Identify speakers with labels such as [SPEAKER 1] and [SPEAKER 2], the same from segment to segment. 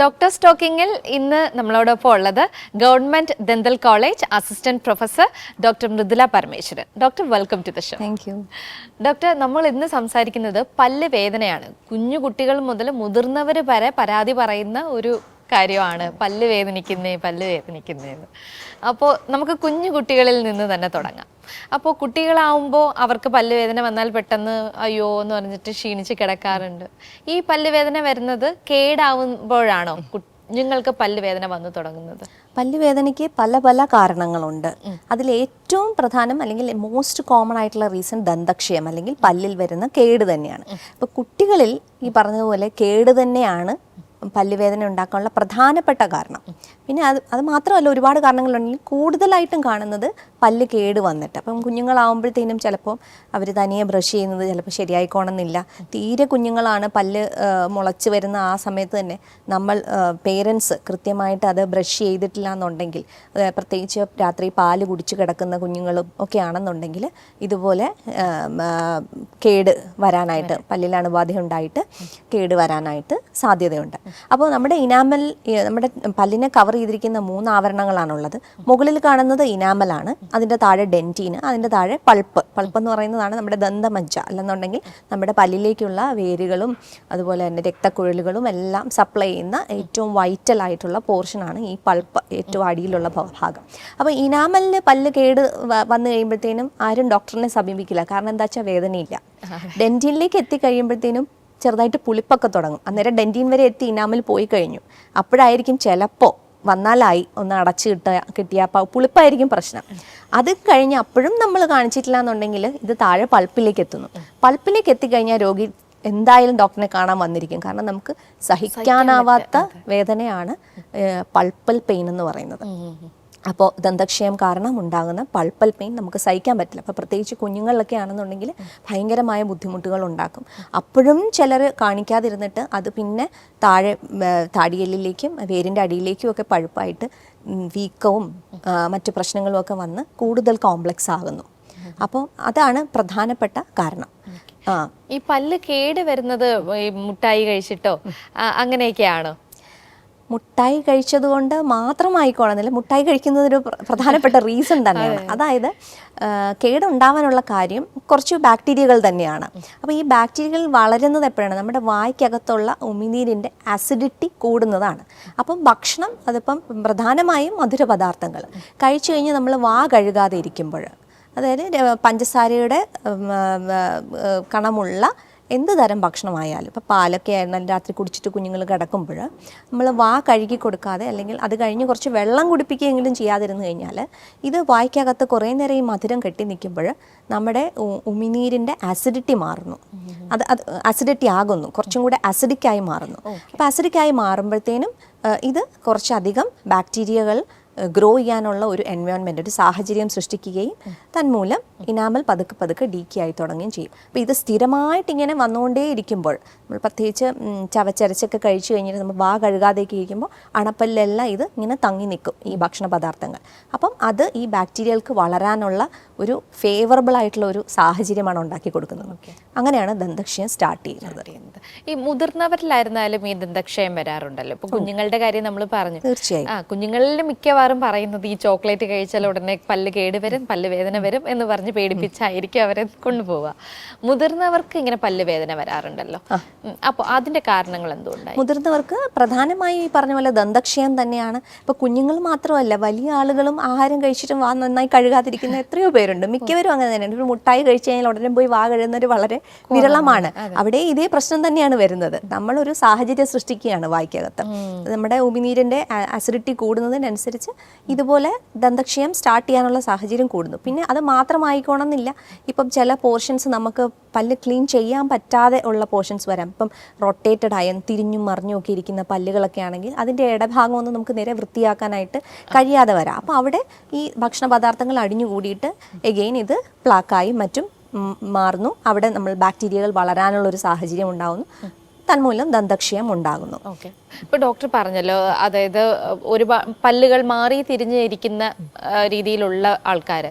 [SPEAKER 1] Doctor സ്റ്റോക്കിങ്ങിൽ ഇന്ന് നമ്മളോടൊപ്പം ഉള്ളത് government dental college assistant professor doctor Mridula Parameswaran. Doctor, welcome to the show.
[SPEAKER 2] Thank you.
[SPEAKER 1] Doctor, നമ്മൾ ഇന്ന് സംസാരിക്കുന്നത് പല്ല് വേദനയാണ്. കുഞ്ഞു കുട്ടികൾ മുതൽ മുതിർന്നവർ വരെ പരാതി പറയുന്ന ഒരു കാര്യമാണ് പല്ല് വേദനിക്കുന്നതെന്ന്. അപ്പോൾ നമുക്ക് കുഞ്ഞു കുട്ടികളിൽ നിന്ന് തന്നെ തുടങ്ങാം. അപ്പോൾ കുട്ടികളാവുമ്പോൾ അവർക്ക് പല്ല് വേദന വന്നാൽ പെട്ടെന്ന് അയ്യോ എന്ന് പറഞ്ഞിട്ട് ക്ഷീണിച്ച് കിടക്കാറുണ്ട്. ഈ പല്ല് വേദന വരുന്നത് കേടാവുമ്പോഴാണോ കുഞ്ഞുങ്ങൾക്ക് പല്ല് വേദന വന്നു തുടങ്ങുന്നത്?
[SPEAKER 2] പല്ല് വേദനയ്ക്ക് പല പല കാരണങ്ങളുണ്ട്. അതിൽ ഏറ്റവും പ്രധാനം അല്ലെങ്കിൽ മോസ്റ്റ് കോമൺ ആയിട്ടുള്ള റീസൺ ദന്തക്ഷയം അല്ലെങ്കിൽ പല്ലിൽ വരുന്ന കേട് തന്നെയാണ്. അപ്പോൾ കുട്ടികളിൽ ഈ പറഞ്ഞതുപോലെ കേട് തന്നെയാണ് പല്ലുവേദന ഉണ്ടാക്കാനുള്ള പ്രധാനപ്പെട്ട കാരണം. പിന്നെ അത് മാത്രമല്ല, ഒരുപാട് കാരണങ്ങളുണ്ടെങ്കിൽ കൂടുതലായിട്ടും കാണുന്നത് പല്ല് കേട് വന്നിട്ട്. അപ്പം കുഞ്ഞുങ്ങളാവുമ്പോഴത്തേനും ചിലപ്പോൾ അവർ തനിയെ ബ്രഷ് ചെയ്യുന്നത് ചിലപ്പോൾ ശരിയായിക്കോണമെന്നില്ല. തീരെ കുഞ്ഞുങ്ങളാണ്, പല്ല് മുളച്ച് വരുന്ന ആ സമയത്ത് തന്നെ നമ്മൾ പേരൻസ് കൃത്യമായിട്ട് അത് ബ്രഷ് ചെയ്തിട്ടില്ല എന്നുണ്ടെങ്കിൽ, പ്രത്യേകിച്ച് രാത്രി പാല് കുടിച്ച് കിടക്കുന്ന കുഞ്ഞുങ്ങളും ഒക്കെ ആണെന്നുണ്ടെങ്കിൽ ഇതുപോലെ കേട് വരാനായിട്ട്, പല്ലിൽ അണുബാധ ഉണ്ടായിട്ട് കേട് വരാനായിട്ട് സാധ്യതയുണ്ട്. അപ്പോൾ നമ്മുടെ നമ്മുടെ പല്ലിനെ കവർ ചെയ്തിരിക്കുന്ന 3 ആവരണങ്ങളാണുള്ളത്. മുകളിൽ കാണുന്നത് ഇനാമലാണ്, അതിൻ്റെ താഴെ ഡെൻറ്റീന്, അതിൻ്റെ താഴെ പൾപ്പ് എന്ന് പറയുന്നതാണ് നമ്മുടെ ദന്തമജ്ജ. അല്ലെന്നുണ്ടെങ്കിൽ നമ്മുടെ പല്ലിലേക്കുള്ള വേരുകളും അതുപോലെ തന്നെ രക്തക്കുഴലുകളും എല്ലാം സപ്ലൈ ചെയ്യുന്ന ഏറ്റവും വൈറ്റൽ ആയിട്ടുള്ള പോർഷനാണ് ഈ പൾപ്പ്, ഏറ്റവും അടിയിലുള്ള ഭാഗം. അപ്പോൾ ഇനാമലിന് പല്ല് കേട് വന്നു കഴിയുമ്പോഴത്തേനും ആരും ഡോക്ടറിനെ സമീപിക്കില്ല. കാരണം എന്താ വെച്ചാൽ വേദനയില്ല. ഡെൻറ്റീനിലേക്ക് എത്തിക്കഴിയുമ്പോഴത്തേനും ചെറുതായിട്ട് പുളിപ്പൊക്കെ തുടങ്ങും. അന്നേരം ഡെൻറ്റീൻ വരെ എത്തി ഇനാമിൽ പോയി കഴിഞ്ഞു. അപ്പോഴായിരിക്കും ചിലപ്പോൾ വന്നാലായി ഒന്ന് അടച്ചു കിട്ടിയാൽ പുളിപ്പായിരിക്കും പ്രശ്നം. അത് കഴിഞ്ഞ് അപ്പോഴും നമ്മൾ കാണിച്ചിട്ടില്ല എന്നുണ്ടെങ്കിൽ ഇത് താഴെ പൾപ്പിലേക്ക് എത്തുന്നു. പൾപ്പിലേക്ക് എത്തിക്കഴിഞ്ഞാൽ രോഗി എന്തായാലും ഡോക്ടറിനെ കാണാൻ വന്നിരിക്കും. കാരണം നമുക്ക് സഹിക്കാനാവാത്ത വേദനയാണ് പൾപ്പൽ പെയിൻ എന്ന് പറയുന്നത്. അപ്പോൾ ദന്തക്ഷയം കാരണം ഉണ്ടാകുന്ന പൾപ്പൽ പെയിൻ നമുക്ക് സഹിക്കാൻ പറ്റില്ല. അപ്പോൾ പ്രത്യേകിച്ച് കുഞ്ഞുങ്ങളിലൊക്കെ ആണെന്നുണ്ടെങ്കിൽ ഭയങ്കരമായ ബുദ്ധിമുട്ടുകൾ ഉണ്ടാക്കും. അപ്പോഴും ചിലർ കാണിക്കാതിരുന്നിട്ട് അത് പിന്നെ താടിയെല്ലിലേക്കും വേരിൻ്റെ അടിയിലേക്കും ഒക്കെ പഴുപ്പായിട്ട് വീക്കവും മറ്റു പ്രശ്നങ്ങളും ഒക്കെ വന്ന് കൂടുതൽ കോംപ്ലക്സ് ആകുന്നു. അപ്പോൾ അതാണ് പ്രധാനപ്പെട്ട കാരണം.
[SPEAKER 1] ഈ പല്ല് കേട് വരുന്നത് മുട്ടായി കഴിച്ചിട്ടോ അങ്ങനെയൊക്കെയാണോ?
[SPEAKER 2] മുട്ടായി കഴിച്ചതുകൊണ്ട് മാത്രമായിക്കോണമെന്നില്ല. മുട്ടായി കഴിക്കുന്നതൊരു പ്രധാനപ്പെട്ട റീസൺ തന്നെയാണ്. അതായത് കേടുണ്ടാവാനുള്ള കാര്യം കുറച്ച് ബാക്ടീരിയകൾ തന്നെയാണ്. അപ്പോൾ ഈ ബാക്ടീരിയകൾ വളരുന്നത് എപ്പോഴാണ്? നമ്മുടെ വായ്ക്കകത്തുള്ള ഉമിനീരിൻ്റെ ആസിഡിറ്റി കൂടുന്നതാണ്. അപ്പം ഭക്ഷണം, അതിപ്പം പ്രധാനമായും മധുരപദാർത്ഥങ്ങൾ കഴിച്ചു കഴിഞ്ഞ് നമ്മൾ വാ കഴുകാതെ ഇരിക്കുമ്പോൾ, അതായത് പഞ്ചസാരയുടെ കണമുള്ള എന്ത് തരം ഭക്ഷണമായാലും, ഇപ്പോൾ പാലൊക്കെ ആയിരുന്നാലും രാത്രി കുടിച്ചിട്ട് കുഞ്ഞുങ്ങൾ കിടക്കുമ്പോൾ നമ്മൾ വാ കഴുകി കൊടുക്കാതെ അല്ലെങ്കിൽ അത് കഴിഞ്ഞ് കുറച്ച് വെള്ളം കുടിപ്പിക്കുകയെങ്കിലും ചെയ്യാതിരുന്നു കഴിഞ്ഞാൽ ഇത് വായ്ക്കകത്ത് കുറേ നേരം ഈ മധുരം കെട്ടി നിൽക്കുമ്പോൾ നമ്മുടെ ഉമിനീരിൻ്റെ ആസിഡിറ്റി മാറുന്നു. അത് ആസിഡിറ്റി ആകുന്നു, കുറച്ചും കൂടെ ആസിഡിക്കായി മാറുന്നു. അപ്പോൾ ആസിഡിക്കായി മാറുമ്പോഴത്തേനും ഇത് കുറച്ചധികം ബാക്ടീരിയകൾ ഗ്രോ ചെയ്യാനുള്ള ഒരു എൻവയോൺമെൻറ്റ്, ഒരു സാഹചര്യം സൃഷ്ടിക്കുകയും തന്മൂലം ഇനാമൽ പതുക്കെ ഡീക്കി ആയി തുടങ്ങുകയും ചെയ്യും. അപ്പോൾ ഇത് സ്ഥിരമായിട്ട് ഇങ്ങനെ വന്നുകൊണ്ടേ ഇരിക്കുമ്പോൾ, നമ്മൾ പ്രത്യേകിച്ച് ചവച്ചരച്ചൊക്കെ കഴിച്ചു കഴിഞ്ഞിട്ട് നമ്മൾ വാ കഴുകാതെയൊക്കെ ഇരിക്കുമ്പോൾ അണപ്പല്ലെല്ലാം ഇത് ഇങ്ങനെ തങ്ങി നിൽക്കും, ഈ ഭക്ഷണ പദാർത്ഥങ്ങൾ. അപ്പം അത് ഈ ബാക്ടീരിയകൾക്ക് വളരാനുള്ള ഒരു ഫേവറബിൾ ആയിട്ടുള്ള ഒരു സാഹചര്യമാണ് ഉണ്ടാക്കി കൊടുക്കുന്നത്. അങ്ങനെയാണ് ദന്തക്ഷയം സ്റ്റാർട്ട് ചെയ്യുന്നത്.
[SPEAKER 1] ഈ മുതിർന്നവരിലായിരുന്നാലും ഈ ദന്തക്ഷയം വരാറുണ്ടല്ലോ. ഇപ്പോൾ കുഞ്ഞുങ്ങളുടെ കാര്യം നമ്മൾ പറഞ്ഞു.
[SPEAKER 2] തീർച്ചയായും
[SPEAKER 1] കുഞ്ഞുങ്ങളിൽ മിക്കവാറും പറയുന്നത് ഈ ചോക്ലേറ്റ് കഴിച്ചാൽ ഉടനെ പല്ല് കേട് വരും, പല്ല് വേദന വരും എന്ന് പറഞ്ഞ് പേടിപ്പിച്ചായിരിക്കും അവരെ കൊണ്ടുപോവുക. മുതിർന്നവർക്ക് ഇങ്ങനെ പല്ല് വേദന വരാറുണ്ടല്ലോ. അപ്പോൾ അതിന്റെ കാരണങ്ങൾ എന്തുകൊണ്ടാണ്?
[SPEAKER 2] മുതിർന്നവർക്ക് പ്രധാനമായും ഈ പറഞ്ഞ പോലെ ദന്തക്ഷയം തന്നെയാണ്. ഇപ്പോൾ കുഞ്ഞുങ്ങൾ മാത്രമല്ല, വലിയ ആളുകളും ആഹാരം കഴിച്ചിട്ടും വാ നന്നായി കഴുകാതിരിക്കുന്ന എത്രയോ പേരുണ്ട്. മിക്കവരും അങ്ങനെ തന്നെയാണ്. ഒരു മുട്ടായി കഴിച്ചു കഴിഞ്ഞാൽ ഉടനെ പോയി വാ കഴുകുന്നവർ വളരെ വിരളമാണ്. അവിടെ ഇതേ പ്രശ്നം തന്നെയാണ് വരുന്നത്. നമ്മളൊരു സാഹചര്യം സൃഷ്ടിക്കുകയാണ് വായ്ക്കകത്ത്. നമ്മുടെ ഉമിനീരിൻ്റെ ആസിഡിറ്റി കൂടുന്നതിനനുസരിച്ച് ഇതുപോലെ ദന്തക്ഷയം സ്റ്റാർട്ട് ചെയ്യാനുള്ള സാഹചര്യം കൂടുന്നു. പിന്നെ അത് മാത്രമായിക്കോണമെന്നില്ല. ഇപ്പം ചില പോർഷൻസ് നമുക്ക് പല്ല് ക്ലീൻ ചെയ്യാൻ പറ്റാതെ ഉള്ള പോർഷൻസ് വരാം. ഇപ്പം റൊട്ടേറ്റഡ് ആയ തിരിഞ്ഞും മറിഞ്ഞും ഒക്കെ ഇരിക്കുന്ന പല്ലുകളൊക്കെ ആണെങ്കിൽ അതിൻ്റെ ഇടഭാഗം ഒന്നും നമുക്ക് നേരെ വൃത്തിയാക്കാനായിട്ട് കഴിയാതെ വരാം. അപ്പോൾ അവിടെ ഈ ഭക്ഷണ പദാർത്ഥങ്ങൾ അടിഞ്ഞുകൂടിയിട്ട് എഗെയിൻ ഇത് പ്ലാക്കായി മറ്റും മാറുന്നു. അവിടെ നമ്മൾ ബാക്ടീരിയകൾ വളരാനുള്ളൊരു സാഹചര്യം ഉണ്ടാകുന്നു. തന്മൂലം ദന്തക്ഷയം ഉണ്ടാകുന്നു.
[SPEAKER 1] ഓക്കെ, ഇപ്പൊ ഡോക്ടർ പറഞ്ഞല്ലോ, അതായത് പല്ലുകൾ മാറി തിരിഞ്ഞിരിക്കുന്ന രീതിയിലുള്ള ആൾക്കാർ,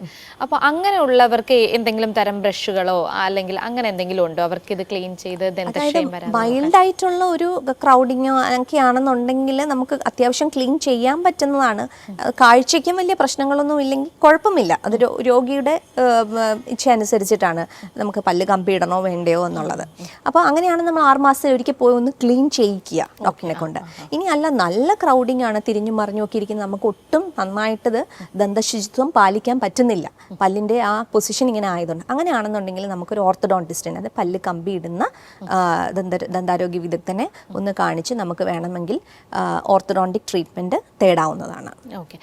[SPEAKER 1] അപ്പോൾ അങ്ങനെയുള്ളവർക്ക് എന്തെങ്കിലും തരം ബ്രഷുകളോ അല്ലെങ്കിൽ അങ്ങനെ എന്തെങ്കിലും ഉണ്ടോ അവർക്ക് ഇത് ക്ലീൻ ചെയ്ത് ദന്തക്ഷയം വരാൻ?
[SPEAKER 2] മൈൽഡ് ആയിട്ടുള്ള ഒരു ക്രൗഡിങ്ങോ ഒക്കെ ആണെന്നുണ്ടെങ്കിൽ നമുക്ക് അത്യാവശ്യം ക്ലീൻ ചെയ്യാൻ പറ്റുന്നതാണ്. കാഴ്ചയ്ക്കും വലിയ പ്രശ്നങ്ങളൊന്നും ഇല്ലെങ്കിൽ കുഴപ്പമില്ല. അത് രോഗിയുടെ ഇച്ഛ അനുസരിച്ചിട്ടാണ് നമുക്ക് പല്ല് കമ്പിയിടണോ വേണ്ടയോ എന്നുള്ളത്. അപ്പോൾ അങ്ങനെയാണ് നമ്മൾ 6 മാസത്തിൽ ഒരിക്കൽ പോയി ഒന്ന് ക്ലീൻ ചെയ്യിക്കുക ഡോക്ടറിനെ കൊണ്ട്. ഇനി അല്ല, നല്ല ക്രൗഡിങ് ആണ്, തിരിഞ്ഞും മറിഞ്ഞും ഒക്കെ ഇരിക്കുന്നത്, നമുക്ക് ഒട്ടും നന്നായിട്ടത് ദന്തശുചിത്വം പാലിക്കാൻ പറ്റുന്നില്ല പല്ലിൻ്റെ ആ പൊസിഷൻ ഇങ്ങനെ ആയതുകൊണ്ട്, അങ്ങനെയാണെന്നുണ്ടെങ്കിൽ നമുക്കൊരു ഓർത്തഡോണ്ടിസ്റ്റിനെ, അത് പല്ല് കമ്പി ഇടുന്ന ദന്താരോഗ്യ വിദഗ്ധനെ ഒന്ന് കാണിച്ച് നമുക്ക് വേണമെങ്കിൽ ഓർത്തഡോണ്ടിക് ട്രീറ്റ്മെൻറ്റ് തേടാവുന്നതാണ്.
[SPEAKER 1] ഓക്കെ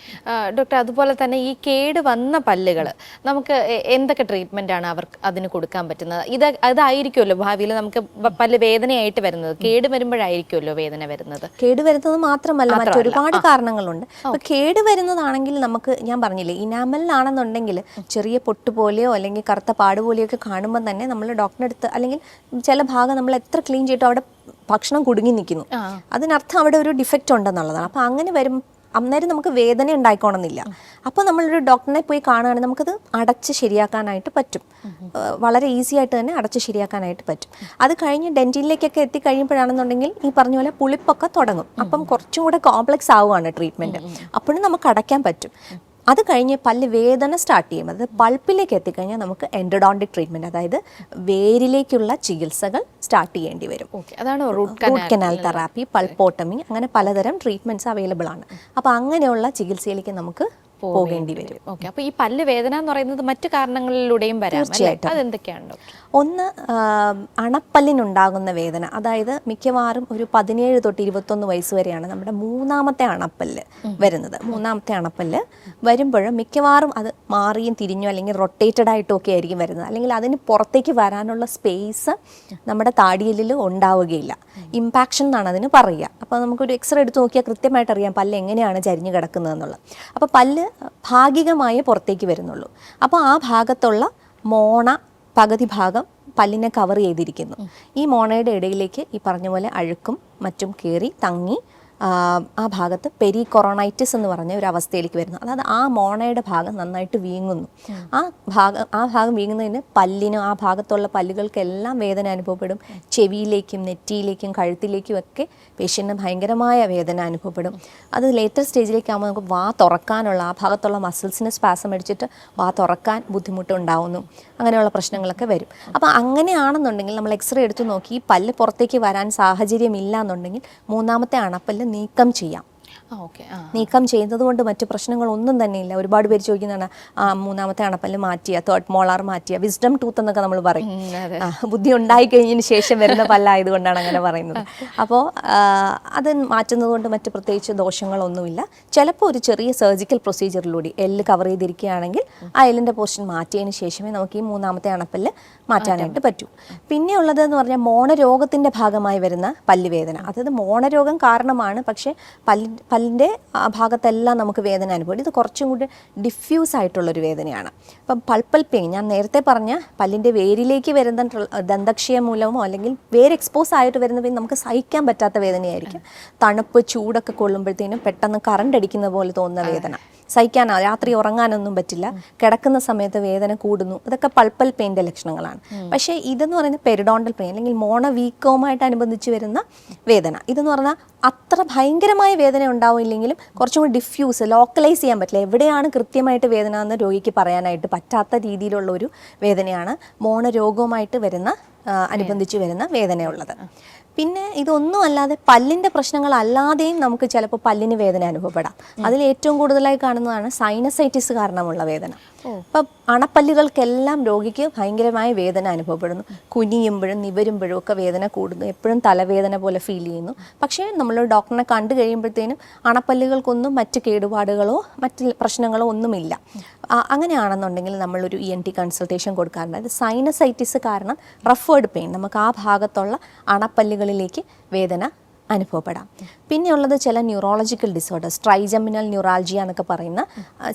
[SPEAKER 1] ഡോക്ടർ, അതുപോലെ തന്നെ ഈ കേട് വന്ന പല്ലുകൾ നമുക്ക് എന്തൊക്കെ ട്രീറ്റ്മെൻ്റ് ആണ് അവർക്ക് അതിന് കൊടുക്കാൻ പറ്റുന്നത്? അതായിരിക്കുമല്ലോ ഭാവിയിൽ നമുക്ക് പല്ല് വേദനയായിട്ട് വരുന്നത്, കേട് വരുമ്പോഴായിരിക്കുമല്ലോ വേദന വരുന്നത്.
[SPEAKER 2] കേട് വരുന്നത് മാത്രമല്ല, മറ്റൊരുപാട് കാരണങ്ങളുണ്ട്. അപ്പോൾ കേട് വരുന്നതാണെങ്കിൽ നമുക്ക്, ഞാൻ പറഞ്ഞില്ലേ, ഇനാമലിലാണെന്നുണ്ടെങ്കിൽ ചെറിയ പൊട്ട് പോലെയോ അല്ലെങ്കിൽ കറുത്ത പാട് പോലെയോ ഒക്കെ കാണുമ്പോൾ തന്നെ നമ്മൾ ഡോക്ടറെ അടുത്ത്, അല്ലെങ്കിൽ ചില ഭാഗം നമ്മൾ എത്ര ക്ലീൻ ചെയ്തിട്ടോ അവിടെ ഭക്ഷണം കുടുങ്ങി നിൽക്കുന്നു, അതിനർത്ഥം അവിടെ ഒരു ഡിഫക്റ്റ് ഉണ്ടെന്നുള്ളതാണ്. അപ്പോൾ അങ്ങനെ അന്നേരം നമുക്ക് വേദന ഉണ്ടായിക്കോണമെന്നില്ല. അപ്പോൾ നമ്മളൊരു ഡോക്ടറിനെ പോയി കാണുകയാണെങ്കിൽ നമുക്കത് അടച്ച് ശരിയാക്കാനായിട്ട് പറ്റും. വളരെ ഈസി ആയിട്ട് തന്നെ അടച്ച് ശരിയാക്കാനായിട്ട് പറ്റും. അത് കഴിഞ്ഞ് ഡെൻറ്റിലേക്കൊക്കെ എത്തിക്കഴിയുമ്പോഴാണെന്നുണ്ടെങ്കിൽ ഈ പറഞ്ഞ പോലെ പുളിപ്പൊക്കെ തുടങ്ങും. അപ്പം കുറച്ചും കൂടെ കോംപ്ലക്സ് ആവുകയാണ് ട്രീറ്റ്മെൻറ്റ്. അപ്പോഴും നമുക്ക് അടയ്ക്കാൻ പറ്റും. അത് കഴിഞ്ഞ് പല്ല് വേദന സ്റ്റാർട്ട് ചെയ്യുമ്പോൾ, അത് പൾപ്പിലേക്ക് എത്തിക്കഴിഞ്ഞാൽ നമുക്ക് എൻഡോഡോണ്ടിക് ട്രീറ്റ്മെൻറ്റ്, അതായത് വേരിലേക്കുള്ള ചികിത്സകൾ സ്റ്റാർട്ട് ചെയ്യേണ്ടി വരും.
[SPEAKER 1] അതാണ് റൂട്ട്
[SPEAKER 2] കനാൽ തെറാപ്പി, പൾപ്പോട്ടമി, അങ്ങനെ പലതരം ട്രീറ്റ്മെൻറ്റ്സ് അവൈലബിൾ ആണ്. അപ്പോൾ അങ്ങനെയുള്ള ചികിത്സയിലേക്ക് നമുക്ക് പോകേണ്ടി വരും.
[SPEAKER 1] ഓക്കെ, അപ്പോൾ ഈ പല്ല് വേദന എന്ന് പറയുന്നത് മറ്റു കാരണങ്ങളിലൂടെയും വരാം.
[SPEAKER 2] തീർച്ചയായിട്ടും.
[SPEAKER 1] അതെന്തൊക്കെയാണ്?
[SPEAKER 2] ഒന്ന്, അണപ്പല്ലിനുണ്ടാകുന്ന വേദന. അതായത് മിക്കവാറും ഒരു 17 തൊട്ട് 21 വയസ്സ് വരെയാണ് നമ്മുടെ മൂന്നാമത്തെ അണപ്പല്ല് വരുന്നത്. മൂന്നാമത്തെ അണപ്പല്ല് വരുമ്പോഴും മിക്കവാറും അത് മാറിയും തിരിഞ്ഞോ അല്ലെങ്കിൽ റൊട്ടേറ്റഡ് ആയിട്ടും ഒക്കെ ആയിരിക്കും വരുന്നത്. അല്ലെങ്കിൽ അതിന് പുറത്തേക്ക് വരാനുള്ള സ്പേസ് നമ്മുടെ താടിയലിൽ ഉണ്ടാവുകയില്ല. ഇമ്പാക്ഷൻ എന്നാണ് അതിന് പറയുക. അപ്പോൾ നമുക്കൊരു എക്സ്റേ എടുത്ത് നോക്കിയാൽ കൃത്യമായിട്ട് അറിയാം പല്ല് എങ്ങനെയാണ് ചരിഞ്ഞ് കിടക്കുന്നത് എന്നുള്ളത്. അപ്പോൾ പല്ല് ഭാഗികമായേ പുറത്തേക്ക് വരുന്നുള്ളൂ. അപ്പോൾ ആ ഭാഗത്തുള്ള മോണ പകുതി ഭാഗം പല്ലിനെ കവർ ചെയ്തിരിക്കുന്നു. ഈ മോണയുടെ ഇടയിലേക്ക് ഈ പറഞ്ഞ പോലെ അഴുക്കും മറ്റും കയറി തങ്ങി ആ ഭാഗത്ത് പെരികൊറോണൈറ്റിസ് എന്ന് പറഞ്ഞ ഒരു അവസ്ഥയിലേക്ക് വരുന്നു. അതായത് ആ മോണയുടെ ഭാഗം നന്നായിട്ട് വീങ്ങുന്നു. ആ ഭാഗം വീങ്ങുന്നതിന് പല്ലിനും ആ ഭാഗത്തുള്ള പല്ലുകൾക്കെല്ലാം വേദന അനുഭവപ്പെടും. ചെവിയിലേക്കും നെറ്റിയിലേക്കും കഴുത്തിലേക്കും ഒക്കെ പേഷ്യൻറ്റിന് ഭയങ്കരമായ വേദന അനുഭവപ്പെടും. അത് ലേറ്റർ സ്റ്റേജിലേക്ക് ആകുമ്പോൾ നമുക്ക് വാ തുറക്കാനുള്ള, ആ ഭാഗത്തുള്ള മസിൽസിന് സ്പാസം അടിച്ചിട്ട് വാ തുറക്കാൻ ബുദ്ധിമുട്ടുണ്ടാവുന്നു. അങ്ങനെയുള്ള പ്രശ്നങ്ങളൊക്കെ വരും. അപ്പോൾ അങ്ങനെയാണെന്നുണ്ടെങ്കിൽ നമ്മൾ എക്സ്റേ എടുത്ത് നോക്കി ഈ പല്ല് പുറത്തേക്ക് വരാൻ സാഹചര്യമില്ല എന്നുണ്ടെങ്കിൽ മൂന്നാമത്തെ അണപ്പല്ല് നീക്കം ചെയ്യാം. നീക്കം ചെയ്യുന്നത് കൊണ്ട് മറ്റു പ്രശ്നങ്ങളൊന്നും തന്നെയില്ല. ഒരുപാട് പേര് ചോദിക്കുന്നതാണ്, മൂന്നാമത്തെ അണപ്പല്ല് മാറ്റിയ, തേർഡ് മോളാർ മാറ്റിയ, വിസ്ഡം ടൂത്ത് എന്നൊക്കെ നമ്മൾ പറയും. ബുദ്ധി ഉണ്ടായി കഴിഞ്ഞതിന് ശേഷം വരുന്ന പല്ലായതുകൊണ്ടാണ് അങ്ങനെ പറയുന്നത്. അപ്പോൾ അത് മാറ്റുന്നത് കൊണ്ട് മറ്റ് പ്രത്യേകിച്ച് ദോഷങ്ങളൊന്നുമില്ല. ചിലപ്പോൾ ഒരു ചെറിയ സർജിക്കൽ പ്രൊസീജിയറിലൂടെ എല്ല് കവർ ചെയ്തിരിക്കുകയാണെങ്കിൽ ആ എല്ലിൻ്റെ പോർഷൻ മാറ്റിയതിന് ശേഷമേ നമുക്ക് ഈ മൂന്നാമത്തെ അണപ്പല്ല് മാറ്റാനായിട്ട് പറ്റൂ. പിന്നെ ഉള്ളതെന്ന് പറഞ്ഞാൽ മോണരോഗത്തിൻ്റെ ഭാഗമായി വരുന്ന പല്ലുവേദന. അതായത് മോണരോഗം കാരണമാണ്, പക്ഷേ പല്ലിൻ്റെ ആ ഭാഗത്തെല്ലാം നമുക്ക് വേദന അനുഭവം. ഇത് കുറച്ചും കൂടി ഡിഫ്യൂസ് ആയിട്ടുള്ളൊരു വേദനയാണ്. അപ്പം പൾപ്പൽ പെയിൻ, ഞാൻ നേരത്തെ പറഞ്ഞ പല്ലിൻ്റെ വേരിലേക്ക് വരുന്ന ദന്തക്ഷയം മൂലമോ അല്ലെങ്കിൽ വേര് എക്സ്പോസ് ആയിട്ട് വരുന്ന പെയിൻ നമുക്ക് സഹിക്കാൻ പറ്റാത്ത വേദനയായിരിക്കും. തണുപ്പ് ചൂടൊക്കെ കൊള്ളുമ്പോഴത്തേനും പെട്ടെന്ന് കറണ്ട് അടിക്കുന്ന പോലെ തോന്നുന്ന വേദന, സഹിക്കാനോ രാത്രി ഉറങ്ങാനൊന്നും പറ്റില്ല, കിടക്കുന്ന സമയത്ത് വേദന കൂടുന്നു. ഇതൊക്കെ പൾപ്പൽ പെയിൻ്റെ ലക്ഷണങ്ങളാണ്. പക്ഷേ ഇതെന്ന് പറയുന്നത് പെരിഡോണ്ടൽ പെയിൻ അല്ലെങ്കിൽ മോണ വീക്കവുമായിട്ട് അനുബന്ധിച്ച് വരുന്ന വേദന. ഇതെന്ന് പറഞ്ഞാൽ അത്ര ഭയങ്കരമായ വേദന ഉണ്ടാവില്ലെങ്കിലും കുറച്ചും കൂടി ഡിഫ്യൂസ്, ലോക്കലൈസ് ചെയ്യാൻ പറ്റില്ല. എവിടെയാണ് കൃത്യമായിട്ട് വേദന എന്ന് രോഗിക്ക് പറയാനായിട്ട് പറ്റാത്ത രീതിയിലുള്ള ഒരു വേദനയാണ് മോണരോഗവുമായിട്ട് വരുന്ന അനുബന്ധിച്ച് വരുന്ന വേദനയുള്ളത്. പിന്നെ ഇതൊന്നും അല്ലാതെ പല്ലിൻ്റെ പ്രശ്നങ്ങളല്ലാതെയും നമുക്ക് ചിലപ്പോൾ പല്ലിന് വേദന അനുഭവപ്പെടാം. അതിൽ ഏറ്റവും കൂടുതലായി കാണുന്നതാണ് സൈനസൈറ്റിസ് കാരണമുള്ള വേദന. ഇപ്പം അണപ്പല്ലുകൾക്കെല്ലാം രോഗിക്ക് ഭയങ്കരമായ വേദന അനുഭവപ്പെടുന്നു. കുനിയുമ്പോഴും നിവരുമ്പോഴും ഒക്കെ വേദന കൂടുന്നു. എപ്പോഴും തലവേദന പോലെ ഫീൽ ചെയ്യുന്നു. പക്ഷേ നമ്മൾ ഡോക്ടറിനെ കണ്ടു കഴിയുമ്പോഴത്തേനും അണപ്പല്ലുകൾക്കൊന്നും മറ്റ് കേടുപാടുകളോ മറ്റ് പ്രശ്നങ്ങളോ ഒന്നുമില്ല. അങ്ങനെയാണെന്നുണ്ടെങ്കിൽ നമ്മളൊരു ENT കൺസൾട്ടേഷൻ കൊടുക്കാറുണ്ട്. അത് സൈനസൈറ്റിസ് കാരണം റഫേർഡ് പെയിൻ, നമുക്ക് ആ ഭാഗത്തുള്ള അണപ്പല്ലുകളിലേക്ക് വേദന അനുഭവപ്പെടാം. പിന്നെയുള്ളത് ചില ന്യൂറോളജിക്കൽ ഡിസോർഡേഴ്സ്, ട്രൈജമിനൽ ന്യൂറാൾജിയ എന്നൊക്കെ പറയുന്ന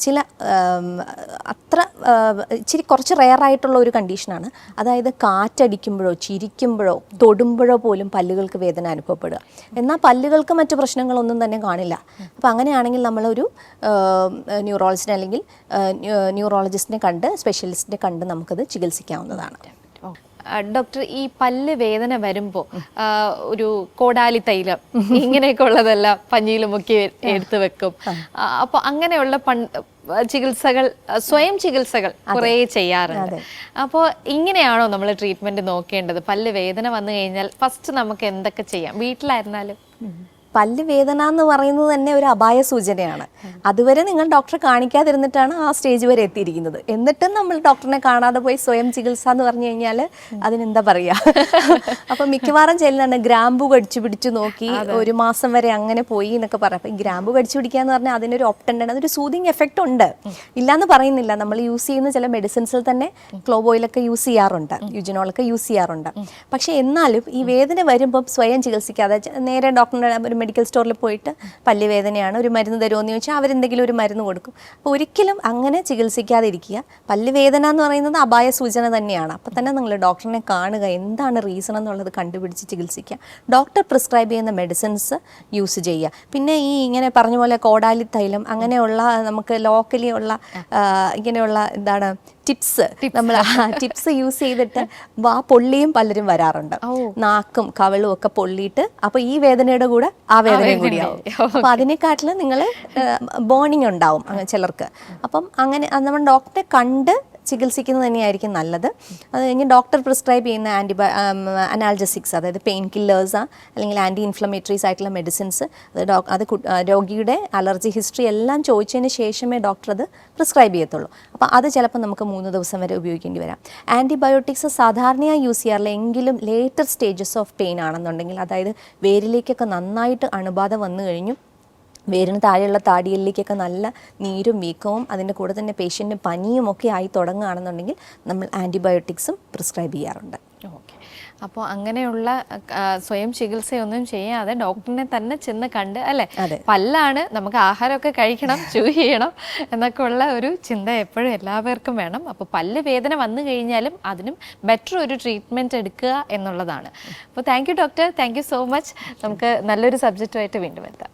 [SPEAKER 2] ചില അത്ര ഇച്ചിരി കുറച്ച് റെയർ ആയിട്ടുള്ള ഒരു കണ്ടീഷനാണ്. അതായത് കാറ്റടിക്കുമ്പോഴോ ചിരിക്കുമ്പോഴോ തൊടുമ്പോഴോ പോലും പല്ലുകൾക്ക് വേദന അനുഭവപ്പെടുക. എന്നാൽ പല്ലുകൾക്ക് മറ്റു പ്രശ്നങ്ങളൊന്നും തന്നെ കാണില്ല. അപ്പോൾ അങ്ങനെയാണെങ്കിൽ നമ്മളൊരു ന്യൂറോളജിസ്റ്റിനെ അല്ലെങ്കിൽ ന്യൂറോളജിസ്റ്റിനെ കണ്ട് സ്പെഷ്യലിസ്റ്റിനെ കണ്ട് നമുക്കത് ചികിത്സിക്കാവുന്നതാണ്.
[SPEAKER 1] ഡോക്ടർ, ഈ പല്ല് വേദന വരുമ്പോൾ ഒരു കോടാലി തൈലം ഇങ്ങനെയൊക്കെ ഉള്ളതെല്ലാം പഞ്ഞിയിൽ മുക്കി എടുത്തു വെക്കും. അപ്പോൾ അങ്ങനെയുള്ള ചികിത്സകൾ, സ്വയം ചികിത്സകൾ കുറേ ചെയ്യാറുണ്ട്. അപ്പോൾ ഇങ്ങനെയാണോ നമ്മൾ ട്രീറ്റ്മെന്റ് നോക്കേണ്ടത്? പല്ല് വേദന വന്നു കഴിഞ്ഞാൽ ഫസ്റ്റ് നമുക്ക് എന്തൊക്കെ ചെയ്യാം വീട്ടിലായിരുന്നാലും?
[SPEAKER 2] പല്ല് വേദന എന്ന് പറയുന്നത് തന്നെ ഒരു അപായ സൂചനയാണ്. അതുവരെ നിങ്ങൾ ഡോക്ടറെ കാണിക്കാതിരുന്നിട്ടാണ് ആ സ്റ്റേജ് വരെ എത്തിയിരിക്കുന്നത്. എന്നിട്ടും നമ്മൾ ഡോക്ടറിനെ കാണാതെ പോയി സ്വയം ചികിത്സ എന്ന് പറഞ്ഞു കഴിഞ്ഞാൽ അതിനെന്താ പറയുക? അപ്പം മിക്കവാറും ചെല്ലുന്നുണ്ട് ഗ്രാമ്പു കടിച്ചു പിടിച്ചു നോക്കി 1 മാസം വരെ അങ്ങനെ പോയി എന്നൊക്കെ പറയാം. അപ്പം ഈ ഗ്രാമ്പു കടിച്ചു പിടിക്കുക എന്ന് പറഞ്ഞാൽ അതിനൊരു ഒപ്റ്റൻ്റ് ആണ്, അതൊരു സൂതിങ് എഫക്റ്റ് ഉണ്ട്, ഇല്ലാന്ന് പറയുന്നില്ല. നമ്മൾ യൂസ് ചെയ്യുന്ന ചില മെഡിസിൻസിൽ തന്നെ ക്ലോവ് ഓയിലൊക്കെ യൂസ് ചെയ്യാറുണ്ട്, യുജിനോളൊക്കെ യൂസ് ചെയ്യാറുണ്ട്. പക്ഷേ എന്നാലും ഈ വേദന വരുമ്പം സ്വയം ചികിത്സിക്കാതെ നേരെ ഡോക്ടറിൻ്റെ ഒരു മെഡിക്കൽ സ്റ്റോറിൽ പോയിട്ട് പല്ല് വേദനയാണ് ഒരു മരുന്ന് തരുമോ എന്ന് ചോദിച്ചാൽ അവരെന്തെങ്കിലും ഒരു മരുന്ന് കൊടുക്കും. അപ്പോൾ ഒരിക്കലും അങ്ങനെ ചികിത്സിക്കാതെ ഇരിക്കുക. പല്ല് വേദന എന്ന് പറയുന്നത് അപായ സൂചന തന്നെയാണ്. അപ്പോൾ തന്നെ നിങ്ങൾ ഡോക്ടറിനെ കാണുക, എന്താണ് റീസൺ എന്നുള്ളത് കണ്ടുപിടിച്ച് ചികിത്സിക്കുക. ഡോക്ടർ പ്രിസ്ക്രൈബ് ചെയ്യുന്ന മെഡിസിൻസ് യൂസ് ചെയ്യുക. പിന്നെ ഈ ഇങ്ങനെ പറഞ്ഞ പോലെ കോടാലി തൈലം അങ്ങനെയുള്ള നമുക്ക് ലോക്കലി ഉള്ള ഇങ്ങനെയുള്ള എന്താണ് ടിപ്സ്, നമ്മൾ ടിപ്സ് യൂസ് ചെയ്തിട്ട് പൊള്ളിയും പലരും വരാറുണ്ട്. നാക്കും കവളും ഒക്കെ പൊള്ളിയിട്ട് അപ്പോൾ ഈ വേദനയുടെ കൂടെ ആ വേദനയും കൂടിയാവും. അപ്പോൾ അതിനെക്കാട്ടിലും നിങ്ങൾ ബേണിംഗ് ഉണ്ടാവും ചിലർക്ക്. അപ്പം അങ്ങനെ നമ്മൾ ഡോക്ടറെ കണ്ട് ചികിത്സിക്കുന്നത് തന്നെയായിരിക്കും നല്ലത്. അത് കഴിഞ്ഞ് ഡോക്ടർ പ്രിസ്ക്രൈബ് ചെയ്യുന്ന അനാൽജസിക്സ്, അതായത് പെയിൻ കില്ലേഴ്സ് അല്ലെങ്കിൽ ആൻറ്റി ഇൻഫ്ലമേറ്ററീസ് ആയിട്ടുള്ള മെഡിസിൻസ്, അത് രോഗിയുടെ അലർജി ഹിസ്റ്ററി എല്ലാം ചോദിച്ചതിന് ശേഷമേ ഡോക്ടർ അത് പ്രിസ്ക്രൈബ് ചെയ്യത്തുള്ളൂ. അപ്പോൾ അത് ചിലപ്പോൾ നമുക്ക് 3 ദിവസം വരെ ഉപയോഗിക്കേണ്ടി വരാം. ആൻറ്റിബയോട്ടിക്സ് സാധാരണയായി യൂസ് ചെയ്യാറില്ല. എങ്കിലും ലേറ്റർ സ്റ്റേജസ് ഓഫ് പെയിൻ ആണെന്നുണ്ടെങ്കിൽ, അതായത് വേരിലേക്കൊക്കെ നന്നായിട്ട് അണുബാധ വന്നു കഴിഞ്ഞു, വേരിന് താഴെയുള്ള താടിയലിലേക്കൊക്കെ നല്ല നീരും വീക്കവും അതിൻ്റെ കൂടെ തന്നെ പേഷ്യൻറ്റിന് പനിയും ഒക്കെ ആയി തുടങ്ങുകയാണെന്നുണ്ടെങ്കിൽ നമ്മൾ ആൻറ്റിബയോട്ടിക്സും പ്രിസ്ക്രൈബ് ചെയ്യാറുണ്ട്.
[SPEAKER 1] ഓക്കെ. അപ്പോൾ അങ്ങനെയുള്ള സ്വയം ചികിത്സയൊന്നും ചെയ്യാതെ ഡോക്ടറിനെ തന്നെ ചെന്ന് കണ്ട്, അല്ലേ, പല്ലാണ്, നമുക്ക് ആഹാരമൊക്കെ കഴിക്കണം, ചൂ ചെയ്യണം എന്നൊക്കെ ഉള്ള ഒരു ചിന്ത എപ്പോഴും എല്ലാവർക്കും വേണം. അപ്പോൾ പല്ല് വേദന വന്നു കഴിഞ്ഞാലും അതിനും ബെറ്റർ ഒരു ട്രീറ്റ്മെൻറ്റ് എടുക്കുക എന്നുള്ളതാണ്. അപ്പോൾ thank you doctor, thank you so much. നമുക്ക് നല്ലൊരു സബ്ജക്റ്റുമായിട്ട് വീണ്ടും എത്താം.